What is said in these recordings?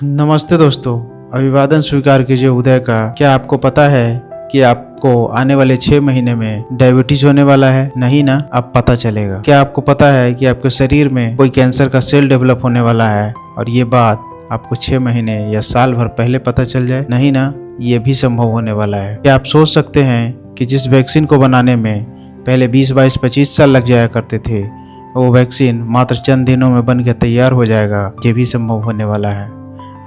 नमस्ते दोस्तों, अभिवादन स्वीकार कीजिए उदय का। क्या आपको पता है कि आपको आने वाले 6 महीने में डायबिटीज होने वाला है? नहीं ना, अब पता चलेगा। क्या आपको पता है कि आपके शरीर में कोई कैंसर का सेल डेवलप होने वाला है और ये बात आपको 6 महीने या साल भर पहले पता चल जाए? नहीं ना, ये भी संभव होने वाला है। क्या आप सोच सकते हैं कि जिस वैक्सीन को बनाने में पहले 20, 22, 25 साल लग जाया करते थे, वो वैक्सीन मात्र चंद दिनों में बन के तैयार हो जाएगा? ये भी संभव होने वाला है।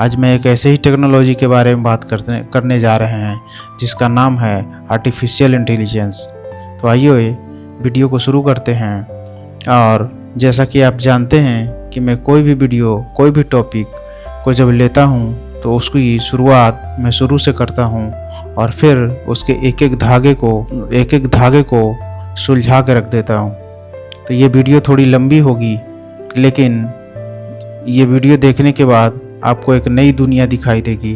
आज मैं एक ऐसे ही टेक्नोलॉजी के बारे में बात करने जा रहे हैं जिसका नाम है आर्टिफिशियल इंटेलिजेंस। तो आइए वीडियो को शुरू करते हैं। और जैसा कि आप जानते हैं कि मैं कोई भी वीडियो, कोई भी टॉपिक को जब लेता हूं तो उसकी शुरुआत मैं शुरू से करता हूं और फिर उसके एक एक धागे को सुलझा के रख देता हूं। तो ये वीडियो थोड़ी लंबी होगी, लेकिन ये वीडियो देखने के बाद आपको एक नई दुनिया दिखाई देगी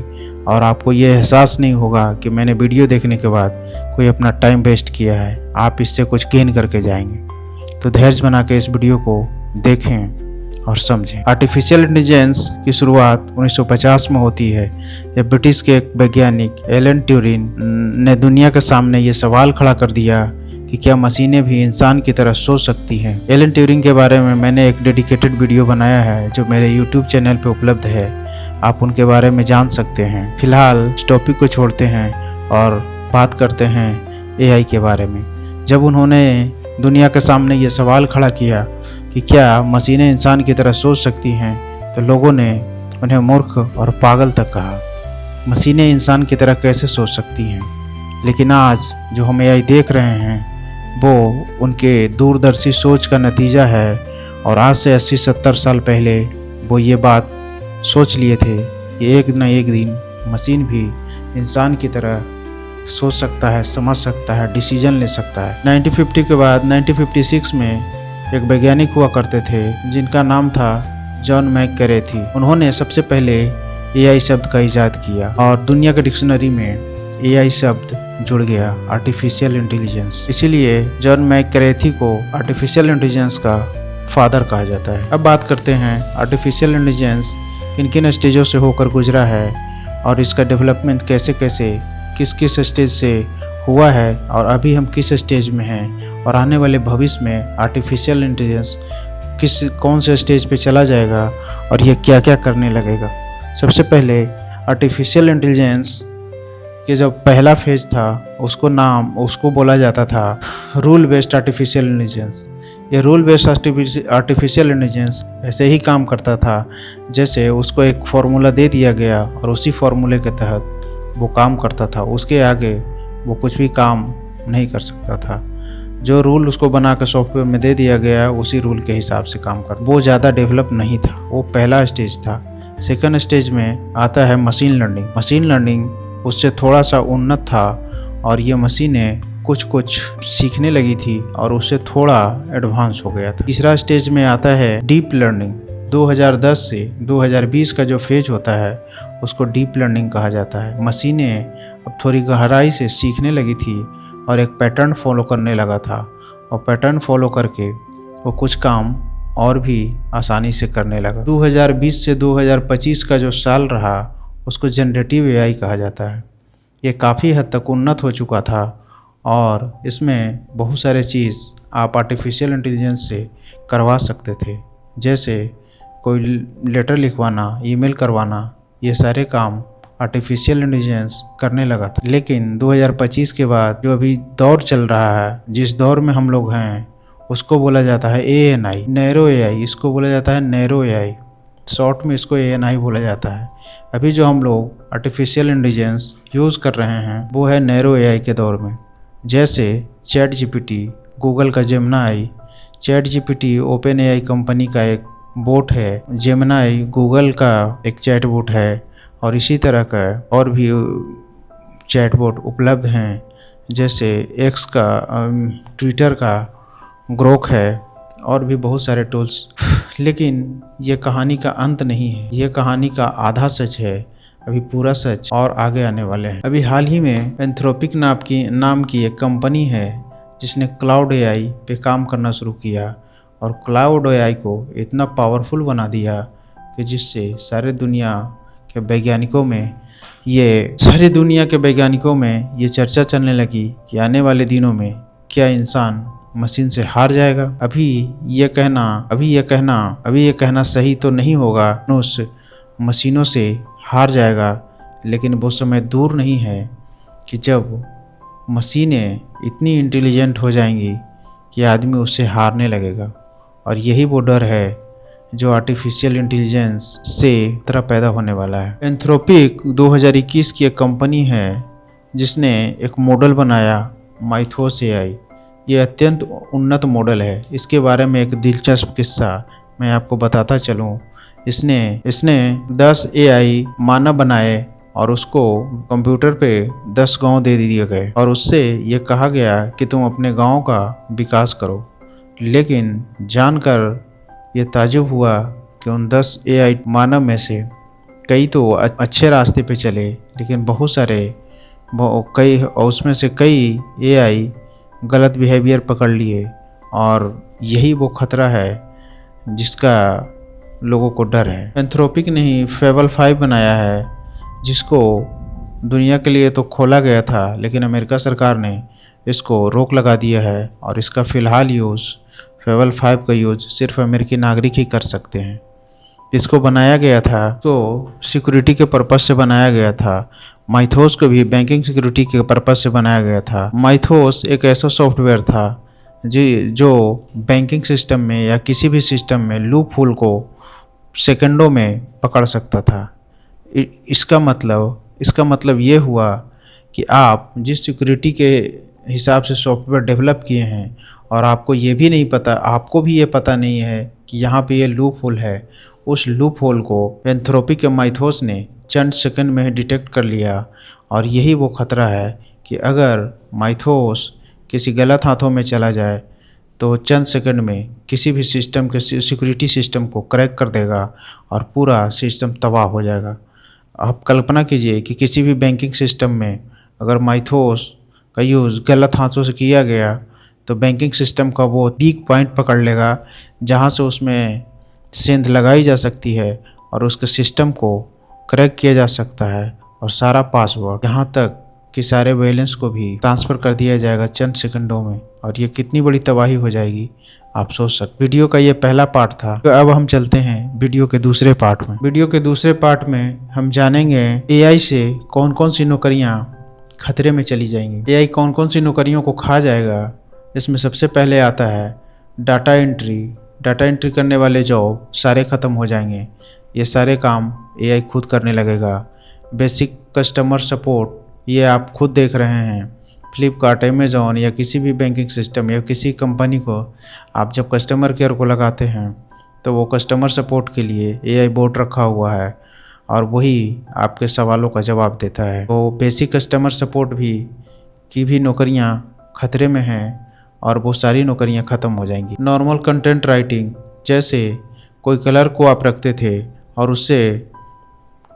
और आपको ये एहसास नहीं होगा कि मैंने वीडियो देखने के बाद कोई अपना टाइम वेस्ट किया है। आप इससे कुछ गेन करके जाएंगे। तो धैर्य बना के इस वीडियो को देखें और समझें। आर्टिफिशियल इंटेलिजेंस की शुरुआत 1950 में होती है। यह ब्रिटिश के एक वैज्ञानिक एलन ट्यूरिंग ने दुनिया के सामने ये सवाल खड़ा कर दिया कि क्या मशीनें भी इंसान की तरह सोच सकती हैं। एलन ट्यूरिंग के बारे में मैंने एक डेडिकेटेड वीडियो बनाया है जो मेरे यूट्यूब चैनल पे उपलब्ध है। आप उनके बारे में जान सकते हैं। फिलहाल इस टॉपिक को छोड़ते हैं और बात करते हैं एआई के बारे में। जब उन्होंने दुनिया के सामने ये सवाल खड़ा किया कि क्या मशीनें इंसान की तरह सोच सकती हैं, तो लोगों ने उन्हें मूर्ख और पागल तक कहा। मशीनें इंसान की तरह कैसे सोच सकती हैं? लेकिन आज जो हम एआई देख रहे हैं वो उनके दूरदर्शी सोच का नतीजा है। और आज से 80-70 साल पहले वो ये बात सोच लिए थे कि एक न एक दिन मशीन भी इंसान की तरह सोच सकता है, समझ सकता है, डिसीजन ले सकता है। 1950 के बाद 1956 में एक वैज्ञानिक हुआ करते थे जिनका नाम था जॉन मैककरेथी। उन्होंने सबसे पहले एआई शब्द का इजाद किया और दुनिया के डिक्शनरी में एआई शब्द जुड़ गया, आर्टिफिशियल इंटेलिजेंस। इसीलिए जॉन मैककरेथी को आर्टिफिशियल इंटेलिजेंस का फादर कहा जाता है। अब बात करते हैं आर्टिफिशियल इंटेलिजेंस किन किन स्टेजों से होकर गुजरा है और इसका डेवलपमेंट कैसे कैसे किस किस स्टेज से हुआ है और अभी हम किस स्टेज में हैं और आने वाले भविष्य में आर्टिफिशियल इंटेलिजेंस कौन से स्टेज पे चला जाएगा और ये क्या क्या करने लगेगा। सबसे पहले आर्टिफिशियल इंटेलिजेंस कि जब पहला फेज था उसको बोला जाता था रूल बेस्ड आर्टिफिशियल इंटेलिजेंस। ये रूल बेस्ड आर्टिफिशियल इंटेलिजेंस ऐसे ही काम करता था जैसे उसको एक फार्मूला दे दिया गया और उसी फार्मूले के तहत वो काम करता था। उसके आगे वो कुछ भी काम नहीं कर सकता था। जो रूल उसको बना कर सॉफ्टवेयर में दे दिया गया उसी रूल के हिसाब से काम करता। वो ज़्यादा डेवलप नहीं था। वो पहला स्टेज था। सेकंड स्टेज में आता है मशीन लर्निंग। मशीन लर्निंग उससे थोड़ा सा उन्नत था और ये मशीनें कुछ सीखने लगी थी और उससे थोड़ा एडवांस हो गया था। तीसरा स्टेज में आता है डीप लर्निंग। 2010 से 2020 का जो फेज होता है उसको डीप लर्निंग कहा जाता है। मशीनें अब थोड़ी गहराई से सीखने लगी थी और एक पैटर्न फॉलो करने लगा था और पैटर्न फॉलो करके वो कुछ काम और भी आसानी से करने लगा। 2020 से 2025 का जो साल रहा उसको जनरेटिव एआई कहा जाता है। ये काफ़ी हद तक उन्नत हो चुका था और इसमें बहुत सारे चीज़ आप आर्टिफिशियल इंटेलिजेंस से करवा सकते थे, जैसे कोई लेटर लिखवाना, ईमेल करवाना, ये सारे काम आर्टिफिशियल इंटेलिजेंस करने लगा था। लेकिन 2025 के बाद जो अभी दौर चल रहा है, जिस दौर में हम लोग हैं, उसको बोला जाता है ANI, नैरो एआई। इसको बोला जाता है नैरो एआई, शॉर्ट में इसको ANI बोला जाता है। अभी जो हम लोग आर्टिफिशियल इंटेलिजेंस यूज़ कर रहे हैं वो है नैरो एआई के दौर में। जैसे चैट जीपीटी, गूगल का Gemini. Chat GPT open AI company का एक बोट है। जेमिनी गूगल का एक चैट बोट है और इसी तरह का और भी चैट बोट उपलब्ध हैं, जैसे एक्स का, ट्विटर का ग्रोक है और भी बहुत सारे टूल्स। लेकिन ये कहानी का अंत नहीं है, ये कहानी का आधा सच है। अभी पूरा सच और आगे आने वाले हैं। अभी हाल ही में एंथ्रोपिक नाम की एक कंपनी है जिसने क्लाउड एआई पे काम करना शुरू किया और क्लाउड एआई को इतना पावरफुल बना दिया कि जिससे सारे दुनिया कि वैज्ञानिकों में ये सारी दुनिया के वैज्ञानिकों में ये चर्चा चलने लगी कि आने वाले दिनों में क्या इंसान मशीन से हार जाएगा। अभी ये कहना सही तो नहीं होगा उस मशीनों से हार जाएगा, लेकिन वो समय दूर नहीं है कि जब मशीनें इतनी इंटेलिजेंट हो जाएंगी कि आदमी उससे हारने लगेगा। और यही वो डर है जो आर्टिफिशियल इंटेलिजेंस से तरह पैदा होने वाला है। एंथ्रोपिक 2021 की एक कंपनी है जिसने एक मॉडल बनाया माइथोस एआई। ये अत्यंत उन्नत मॉडल है। इसके बारे में एक दिलचस्प किस्सा मैं आपको बताता चलूँ। इसने 10 एआई मानव बनाए और उसको कंप्यूटर पे 10 गांव दे दिए गए और उससे ये कहा गया कि तुम अपने गांव का विकास करो। लेकिन जानकर ये ताज्जुब हुआ कि उन 10 एआई मानव में से कई तो अच्छे रास्ते पे चले, लेकिन उसमें से कई एआई गलत बिहेवियर पकड़ लिए। और यही वो खतरा है जिसका लोगों को डर है। एंथ्रोपिक ने ही फेबल 5 बनाया है, जिसको दुनिया के लिए तो खोला गया था, लेकिन अमेरिका सरकार ने इसको रोक लगा दिया है और इसका फ़िलहाल यूज़ फेबल 5 का यूज़ सिर्फ अमेरिकी नागरिक ही कर सकते हैं। इसको बनाया गया था तो सिक्योरिटी के पर्पज़ से बनाया गया था। माइथोस को भी बैंकिंग सिक्योरिटी के पर्पज़ से बनाया गया था। माइथोस एक ऐसा सॉफ्टवेयर था जो बैंकिंग सिस्टम में या किसी भी सिस्टम में लूप होल को सेकंडों में पकड़ सकता था। इसका मतलब ये हुआ कि आप जिस सिक्योरिटी के हिसाब से सॉफ्टवेयर डेवलप किए हैं और आपको भी ये पता नहीं है कि यहाँ पे ये लूप होल है, उस लूप होल को एंथ्रोपिक के माइथोस ने चंद सेकंड में डिटेक्ट कर लिया। और यही वो खतरा है कि अगर माइथोस किसी गलत हाथों में चला जाए तो चंद सेकंड में किसी भी सिस्टम के सिक्योरिटी सिस्टम को क्रैक कर देगा और पूरा सिस्टम तबाह हो जाएगा। आप कल्पना कीजिए कि किसी भी बैंकिंग सिस्टम में अगर माइथोस का यूज़ गलत हाथों से किया गया तो बैंकिंग सिस्टम का वो वीक पॉइंट पकड़ लेगा जहाँ से उसमें सेंध लगाई जा सकती है और उसके सिस्टम को क्रैक किया जा सकता है और सारा पासवर्ड यहाँ तक कि सारे बैलेंस को भी ट्रांसफ़र कर दिया जाएगा चंद सेकंडों में। और ये कितनी बड़ी तबाही हो जाएगी आप सोच सकते। वीडियो का ये पहला पार्ट था, तो अब हम चलते हैं वीडियो के दूसरे पार्ट में। वीडियो के दूसरे पार्ट में हम जानेंगे एआई से कौन कौन सी नौकरियाँ खतरे में चली जाएंगी, एआई कौन कौन सी नौकरियों को खा जाएगा। इसमें सबसे पहले आता है डाटा एंट्री करने वाले जॉब सारे ख़त्म हो जाएंगे। ये सारे काम एआई खुद करने लगेगा। बेसिक कस्टमर सपोर्ट ये आप खुद देख रहे हैं। फ्लिपकार्ट, अमेज़ॉन या किसी भी बैंकिंग सिस्टम या किसी कंपनी को आप जब कस्टमर केयर को लगाते हैं तो वो कस्टमर सपोर्ट के लिए एआई बोट रखा हुआ है और वही आपके सवालों का जवाब देता है। तो बेसिक कस्टमर सपोर्ट की भी नौकरियां खतरे में हैं और वो सारी नौकरियां ख़त्म हो जाएंगी। नॉर्मल कंटेंट राइटिंग, जैसे कोई क्लर्क को आप रखते थे और उससे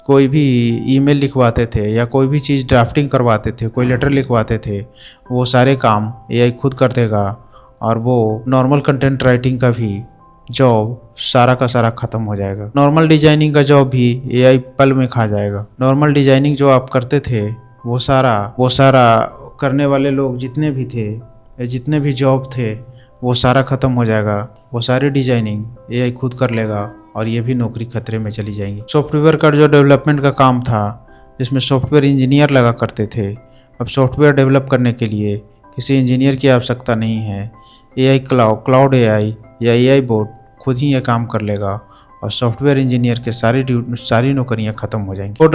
कोई भी ईमेल लिखवाते थे या कोई भी चीज़ ड्राफ्टिंग करवाते थे, कोई लेटर लिखवाते थे, वो सारे काम एआई खुद कर देगा और वो नॉर्मल कंटेंट राइटिंग का भी जॉब सारा का सारा ख़त्म हो जाएगा। नॉर्मल डिजाइनिंग का जॉब भी एआई पल में खा जाएगा। नॉर्मल डिजाइनिंग जो आप करते थे वो सारा करने वाले लोग जितने भी थे या जितने भी जॉब थे वो सारा ख़त्म हो जाएगा। वो सारी डिजाइनिंग एआई खुद कर लेगा और ये भी नौकरी खतरे में चली जाएंगी। सॉफ्टवेयर का जो डेवलपमेंट का काम था जिसमें सॉफ्टवेयर इंजीनियर लगा करते थे, अब सॉफ्टवेयर डेवलप करने के लिए किसी इंजीनियर की आवश्यकता नहीं है। एआई क्लाउड एआई या एआई बोट खुद ही ये काम कर लेगा और सॉफ्टवेयर इंजीनियर के सारी नौकरियां ख़त्म हो जाएंगी। कोड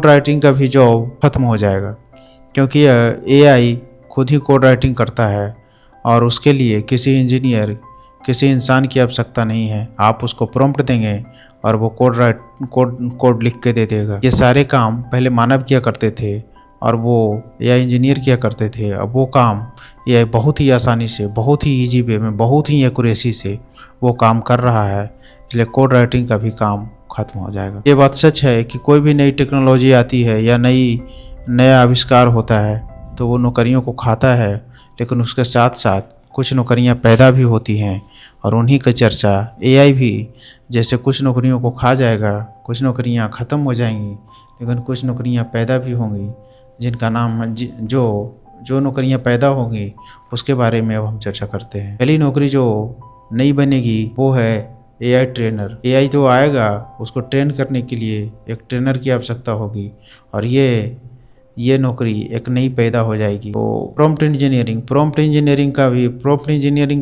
राइटिंग का भी जॉब ख़त्म हो जाएगा क्योंकि एआई खुद ही कोड राइटिंग करता है और उसके लिए किसी इंसान की आवश्यकता नहीं है। आप उसको प्रॉम्प्ट देंगे और वो कोड लिख के दे देगा। ये सारे काम पहले मानव किया करते थे और वो एआई इंजीनियर किया करते थे। अब वो काम एआई बहुत ही आसानी से, बहुत ही ईजी वे में, बहुत ही एक्यूरेसी से वो काम कर रहा है, इसलिए कोड राइटिंग का भी काम ख़त्म हो जाएगा। ये बात सच है कि कोई भी नई टेक्नोलॉजी आती है या नया आविष्कार होता है तो वो नौकरियों को खाता है, लेकिन उसके साथ साथ कुछ नौकरियां पैदा भी होती हैं और उन्हीं का चर्चा एआई भी जैसे कुछ नौकरियों को खा जाएगा, कुछ नौकरियां ख़त्म हो जाएंगी, लेकिन कुछ नौकरियां पैदा भी होंगी, जिनका नाम जो नौकरियां पैदा होंगी उसके बारे में अब हम चर्चा करते हैं। पहली नौकरी जो नई बनेगी वो है एआई ट्रेनर। एआई जो आएगा उसको ट्रेन करने के लिए एक ट्रेनर की आवश्यकता होगी, और ये नौकरी एक नई पैदा हो जाएगी। तो प्रॉम्प्ट इंजीनियरिंग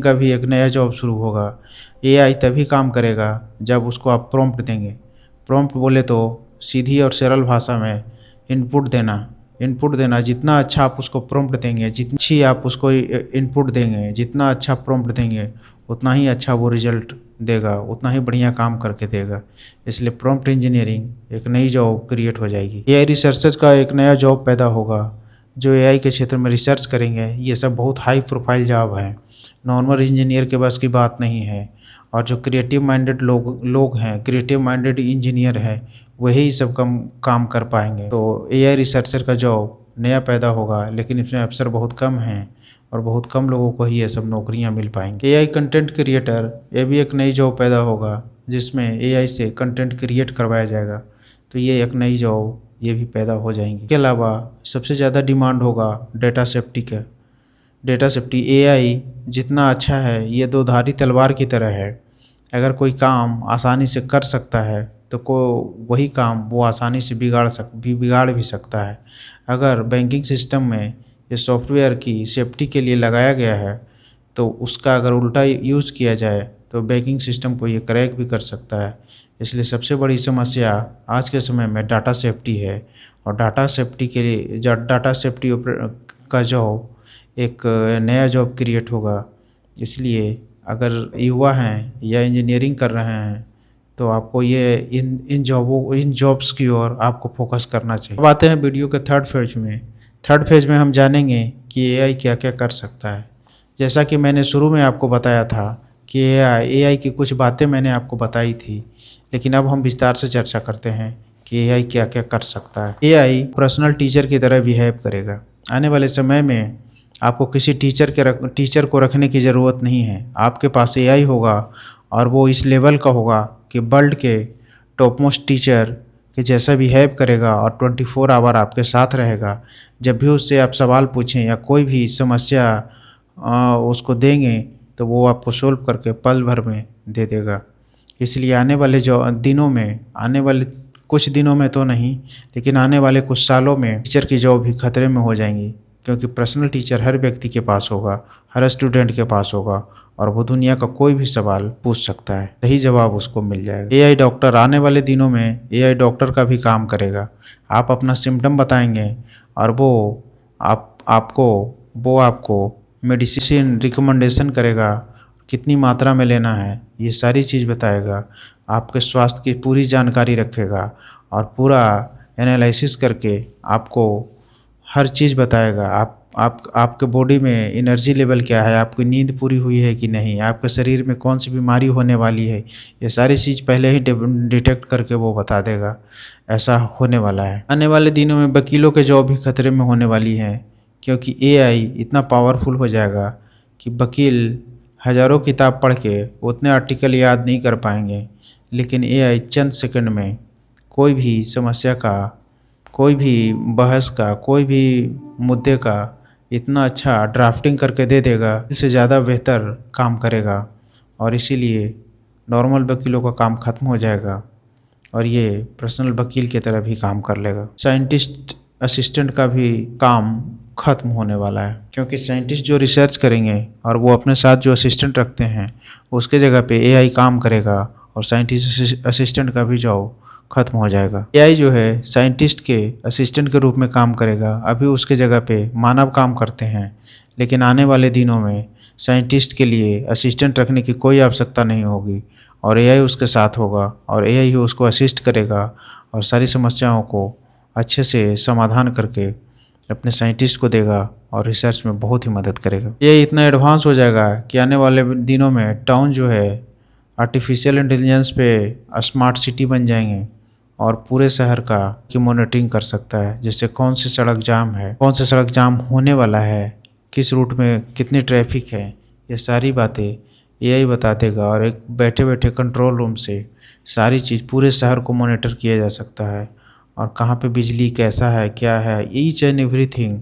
का भी एक नया जॉब शुरू होगा। एआई तभी काम करेगा जब उसको आप प्रॉम्प्ट देंगे। प्रॉम्प्ट बोले तो सीधी और सरल भाषा में इनपुट देना। जितना अच्छा आप उसको प्रॉम्प्ट देंगे, जितनी अच्छी आप उसको इनपुट देंगे, जितना अच्छा प्रॉम्प्ट देंगे, उतना ही अच्छा वो रिजल्ट देगा, उतना ही बढ़िया काम करके देगा। इसलिए प्रॉम्प्ट इंजीनियरिंग एक नई जॉब क्रिएट हो जाएगी। एआई रिसर्चर का एक नया जॉब पैदा होगा, जो एआई के क्षेत्र में रिसर्च करेंगे। ये सब बहुत हाई प्रोफाइल जॉब है, नॉर्मल इंजीनियर के बस की बात नहीं है। और जो क्रिएटिव माइंडेड लोग हैं, क्रिएटिव माइंडेड इंजीनियर हैं, वही सब काम कर पाएंगे। तो एआई रिसर्चर का जॉब नया पैदा होगा, लेकिन इसमें अवसर बहुत कम हैं और बहुत कम लोगों को ही ये सब नौकरियां मिल पाएंगी। एआई कंटेंट क्रिएटर, ये भी एक नई जॉब पैदा होगा, जिसमें एआई से कंटेंट क्रिएट करवाया जाएगा। तो ये एक नई जॉब ये भी पैदा हो जाएंगी। इसके अलावा सबसे ज़्यादा डिमांड होगा डेटा सेफ्टी का। डेटा सेफ्टी, एआई जितना अच्छा है, ये दो धारी तलवार की तरह है। अगर कोई काम आसानी से कर सकता है तो वही काम वो आसानी से बिगाड़ भी सकता है। अगर बैंकिंग सिस्टम में ये सॉफ्टवेयर की सेफ्टी के लिए लगाया गया है, तो उसका अगर उल्टा यूज़ किया जाए तो बैंकिंग सिस्टम को ये क्रैक भी कर सकता है। इसलिए सबसे बड़ी समस्या आज के समय में डाटा सेफ्टी है, और डाटा सेफ्टी के लिए डाटा सेफ्टी का जॉब एक नया जॉब क्रिएट होगा। इसलिए अगर युवा हैं या इंजीनियरिंग कर रहे हैं तो आपको ये इन जॉब्स की ओर आपको फोकस करना चाहिए। अब आते हैं वीडियो के थर्ड फेज में हम जानेंगे कि एआई क्या क्या कर सकता है। जैसा कि मैंने शुरू में आपको बताया था कि एआई की कुछ बातें मैंने आपको बताई थी, लेकिन अब हम विस्तार से चर्चा करते हैं कि एआई क्या क्या कर सकता है। एआई पर्सनल टीचर की तरह बिहेव करेगा। आने वाले समय में आपको किसी टीचर को रखने की ज़रूरत नहीं है। आपके पास एआई होगा, और वो इस लेवल का होगा कि वर्ल्ड के टॉप मोस्ट टीचर के जैसा बिहेव करेगा और 24 आवर आपके साथ रहेगा। जब भी उससे आप सवाल पूछें या कोई भी समस्या उसको देंगे, तो वो आपको सोल्व करके पल भर में दे देगा। इसलिए आने वाले कुछ दिनों में तो नहीं, लेकिन आने वाले कुछ सालों में टीचर की जॉब भी खतरे में हो जाएंगी, क्योंकि पर्सनल टीचर हर व्यक्ति के पास होगा, हर स्टूडेंट के पास होगा, और वो दुनिया का कोई भी सवाल पूछ सकता है, सही जवाब उसको मिल जाएगा। एआई डॉक्टर, आने वाले दिनों में एआई डॉक्टर का भी काम करेगा। आप अपना सिम्टम बताएंगे और वो आपको मेडिसिन रिकमेंडेशन करेगा, कितनी मात्रा में लेना है, ये सारी चीज़ बताएगा। आपके स्वास्थ्य की पूरी जानकारी रखेगा और पूरा एनालिसिस करके आपको हर चीज़ बताएगा। आपके बॉडी में एनर्जी लेवल क्या है, आपकी नींद पूरी हुई है कि नहीं, आपके शरीर में कौन सी बीमारी होने वाली है, ये सारी चीज़ पहले ही डिटेक्ट करके वो बता देगा। ऐसा होने वाला है। आने वाले दिनों में वकीलों के जॉब भी खतरे में होने वाली है, क्योंकि एआई इतना पावरफुल हो जाएगा कि वकील हज़ारों किताब पढ़ के उतने आर्टिकल याद नहीं कर पाएंगे, लेकिन एआई चंद सेकंड में कोई भी समस्या का, कोई भी बहस का, कोई भी मुद्दे का इतना अच्छा ड्राफ्टिंग करके दे देगा, इससे ज़्यादा बेहतर काम करेगा। और इसीलिए नॉर्मल वकीलों का काम ख़त्म हो जाएगा और ये पर्सनल वकील की तरह भी काम कर लेगा। साइंटिस्ट असिस्टेंट का भी काम ख़त्म होने वाला है, क्योंकि साइंटिस्ट जो रिसर्च करेंगे और वो अपने साथ जो असिस्टेंट रखते हैं, उसके जगह पे एआई काम करेगा और साइंटिस्ट असिस्टेंट का भी जॉब ख़त्म हो जाएगा। एआई जो है साइंटिस्ट के असिस्टेंट के रूप में काम करेगा। अभी उसके जगह पे मानव काम करते हैं, लेकिन आने वाले दिनों में साइंटिस्ट के लिए असिस्टेंट रखने की कोई आवश्यकता नहीं होगी और एआई उसके साथ होगा और एआई ही उसको असिस्ट करेगा और सारी समस्याओं को अच्छे से समाधान करके अपने साइंटिस्ट को देगा और रिसर्च में बहुत ही मदद करेगा। ये इतना एडवांस हो जाएगा कि आने वाले दिनों में टाउन जो है आर्टिफिशियल इंटेलिजेंस पे स्मार्ट सिटी बन जाएंगे और पूरे शहर की मॉनिटरिंग कर सकता है। जैसे कौन सी सड़क जाम है, कौन सा सड़क जाम होने वाला है, किस रूट में कितनी ट्रैफिक है, ये सारी बातें एआई बता देगा और एक बैठे बैठे कंट्रोल रूम से सारी चीज़ पूरे शहर को मॉनिटर किया जा सकता है, और कहाँ पे बिजली कैसा है, क्या है, ईच एंड एवरीथिंग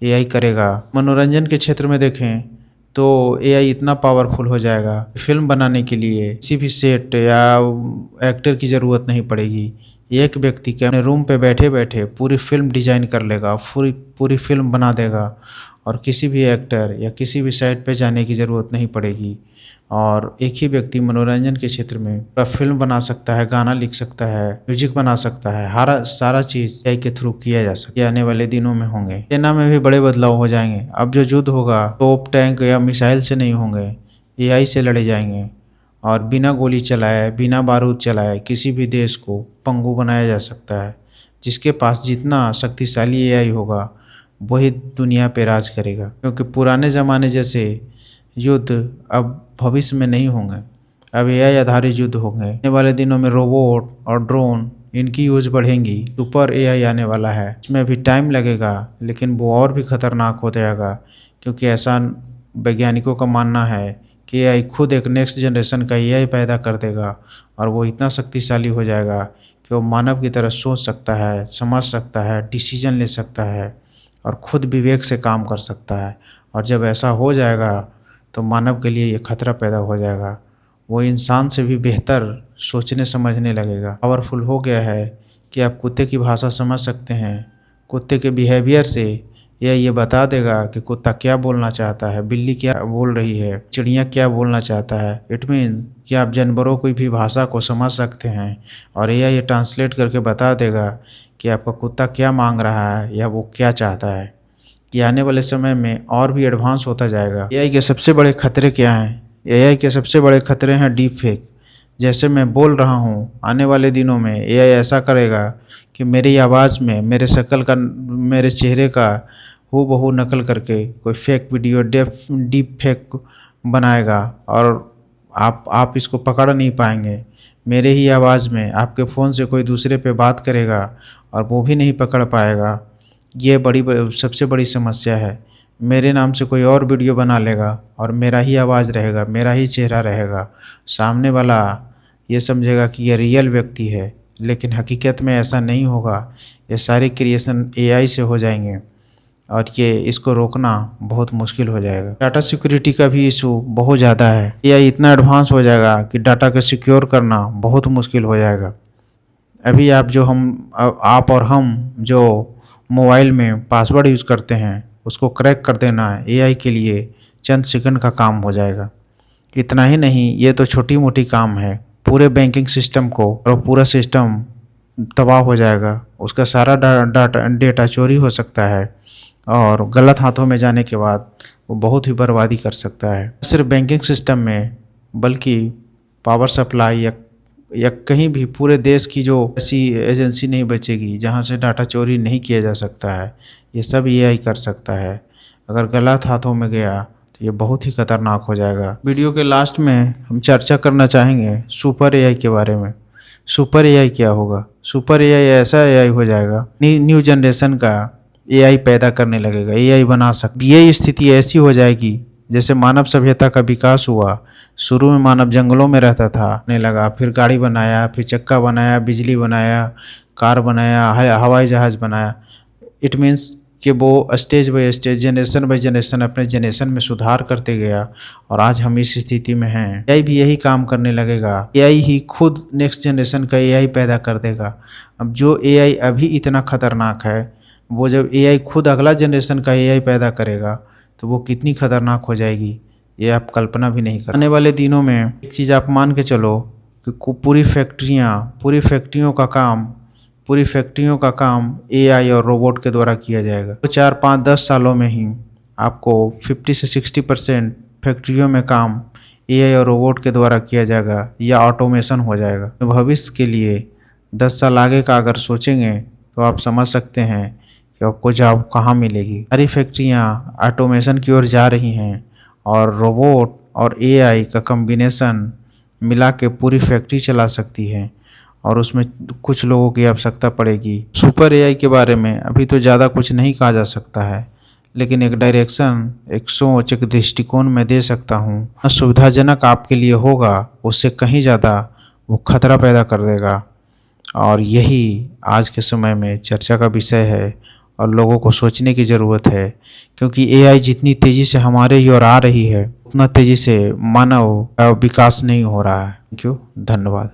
एआई करेगा। मनोरंजन के क्षेत्र में देखें तो एआई इतना पावरफुल हो जाएगा, फिल्म बनाने के लिए किसी भी सेट या एक्टर की ज़रूरत नहीं पड़ेगी। एक व्यक्ति के अपने रूम पे बैठे बैठे पूरी फिल्म डिजाइन कर लेगा, पूरी पूरी फिल्म बना देगा, और किसी भी एक्टर या किसी भी साइट पे जाने की ज़रूरत नहीं पड़ेगी। और एक ही व्यक्ति मनोरंजन के क्षेत्र में पूरा फिल्म बना सकता है, गाना लिख सकता है, म्यूजिक बना सकता है, हर सारा चीज़ एआई के थ्रू किया जा सकता है। ये आने वाले दिनों में होंगे। सेना में भी बड़े बदलाव हो जाएंगे। अब जो युद्ध होगा तोप, टैंक या मिसाइल से नहीं होंगे, एआई से लड़े जाएंगे, और बिना गोली चलाए, बिना बारूद चलाए किसी भी देश को पंगु बनाया जा सकता है। जिसके पास जितना शक्तिशाली एआई होगा वही दुनिया पे राज करेगा, क्योंकि पुराने ज़माने जैसे युद्ध अब भविष्य में नहीं होंगे। अब एआई आधारित युद्ध होंगे। आने वाले दिनों में रोबोट और ड्रोन इनकी यूज बढ़ेंगी। सुपर एआई आने वाला है, इसमें अभी टाइम लगेगा, लेकिन वो और भी खतरनाक हो जाएगा, क्योंकि ऐसा वैज्ञानिकों का मानना है कि एआई खुद एक नेक्स्ट जनरेशन का एआई पैदा कर देगा, और वो इतना शक्तिशाली हो जाएगा कि वो मानव की तरह सोच सकता है, समझ सकता है, डिसीजन ले सकता है, और खुद विवेक से काम कर सकता है। और जब ऐसा हो जाएगा तो मानव के लिए ये खतरा पैदा हो जाएगा। वो इंसान से भी बेहतर सोचने समझने लगेगा। पावरफुल हो गया है कि आप कुत्ते की भाषा समझ सकते हैं। कुत्ते के बिहेवियर से ये बता देगा कि कुत्ता क्या बोलना चाहता है, बिल्ली क्या बोल रही है, चिड़िया क्या बोलना चाहता है। इट मीन कि आप जानवरों की भी भाषा को समझ सकते हैं, और ये ट्रांसलेट करके बता देगा कि आपका कुत्ता क्या मांग रहा है या वो क्या चाहता है। ये आने वाले समय में और भी एडवांस होता जाएगा। एआई के सबसे बड़े खतरे क्या हैं? एआई के सबसे बड़े खतरे हैं डीप फेक। जैसे मैं बोल रहा हूँ, आने वाले दिनों में एआई ऐसा करेगा कि मेरी आवाज़ में मेरे शक्ल का, मेरे चेहरे का हूबहू नकल करके कोई फेक वीडियो डीप फेक बनाएगा, और आप इसको पकड़ नहीं पाएंगे। मेरे ही आवाज़ में आपके फ़ोन से कोई दूसरे पे बात करेगा और वो भी नहीं पकड़ पाएगा। ये सबसे बड़ी समस्या है। मेरे नाम से कोई और वीडियो बना लेगा और मेरा ही आवाज़ रहेगा, मेरा ही चेहरा रहेगा। सामने वाला ये समझेगा कि ये रियल व्यक्ति है, लेकिन हकीकत में ऐसा नहीं होगा। ये सारे क्रिएशन एआई से हो जाएंगे, और ये इसको रोकना बहुत मुश्किल हो जाएगा। डाटा सिक्योरिटी का भी इशू बहुत ज़्यादा है। एआई इतना एडवांस हो जाएगा कि डाटा को सिक्योर करना बहुत मुश्किल हो जाएगा। अभी आप और हम जो मोबाइल में पासवर्ड यूज़ करते हैं, उसको क्रैक कर देना एआई के लिए चंद सेकंड का काम हो जाएगा। इतना ही नहीं, ये तो छोटी मोटी काम है, पूरे बैंकिंग सिस्टम को और पूरा सिस्टम तबाह हो जाएगा। उसका सारा डेटा चोरी हो सकता है, और गलत हाथों में जाने के बाद वो बहुत ही बर्बादी कर सकता है। सिर्फ बैंकिंग सिस्टम में, बल्कि पावर सप्लाई या कहीं भी पूरे देश की जो ऐसी एजेंसी नहीं बचेगी जहां से डाटा चोरी नहीं किया जा सकता है। ये सब एआई कर सकता है। अगर गलत हाथों में गया तो ये बहुत ही खतरनाक हो जाएगा। वीडियो के लास्ट में हम चर्चा करना चाहेंगे सुपर एआई के बारे में। सुपर एआई क्या होगा? सुपर एआई ऐसा एआई हो जाएगा, न्यू जनरेशन का एआई पैदा करने लगेगा, एआई बना सकता। ये स्थिति ऐसी हो जाएगी जैसे मानव सभ्यता का विकास हुआ। शुरू में मानव जंगलों में रहता था, ने लगा, फिर गाड़ी बनाया, फिर चक्का बनाया, बिजली बनाया, कार बनाया, हवाई जहाज़ बनाया। इट मीन्स कि वो stage by stage, generation by generation अपने जनरेशन में सुधार करते गया, और आज हम इस स्थिति में हैं। एआई भी यही काम करने लगेगा। एआई ही खुद नेक्स्ट जनरेशन का एआई पैदा कर देगा। अब जो एआई अभी इतना खतरनाक है, वो जब एआई खुद अगला जनरेशन का एआई पैदा करेगा तो वो कितनी खतरनाक हो जाएगी, ये आप कल्पना भी नहीं कर। आने वाले दिनों में एक चीज़ आप मान के चलो कि पूरी फैक्ट्रियों का काम एआई और रोबोट के द्वारा किया जाएगा। तो 4, 5, 10 सालों में ही आपको 50 से 60% फैक्ट्रियों में काम एआई और रोबोट के द्वारा किया जाएगा या ऑटोमेशन हो जाएगा। तो भविष्य के लिए 10 साल आगे का अगर सोचेंगे तो आप समझ सकते हैं कि आपको जॉब कहाँ मिलेगी। सारी फैक्ट्रियाँ ऑटोमेशन की ओर जा रही हैं, और रोबोट और एआई का कम्बिनेशन मिला के पूरी फैक्ट्री चला सकती है, और उसमें कुछ लोगों की आवश्यकता पड़ेगी। सुपर एआई के बारे में अभी तो ज़्यादा कुछ नहीं कहा जा सकता है, लेकिन एक डायरेक्शन, एक सोच, एक दृष्टिकोण मैं दे सकता हूँ। सुविधाजनक आपके लिए होगा, उससे कहीं ज़्यादा वो खतरा पैदा कर देगा। और यही आज के समय में चर्चा का विषय है और लोगों को सोचने की ज़रूरत है, क्योंकि एआई जितनी तेज़ी से हमारे ही ओर आ रही है उतना तेज़ी से मानव का विकास नहीं हो रहा है। थैंक यू, धन्यवाद।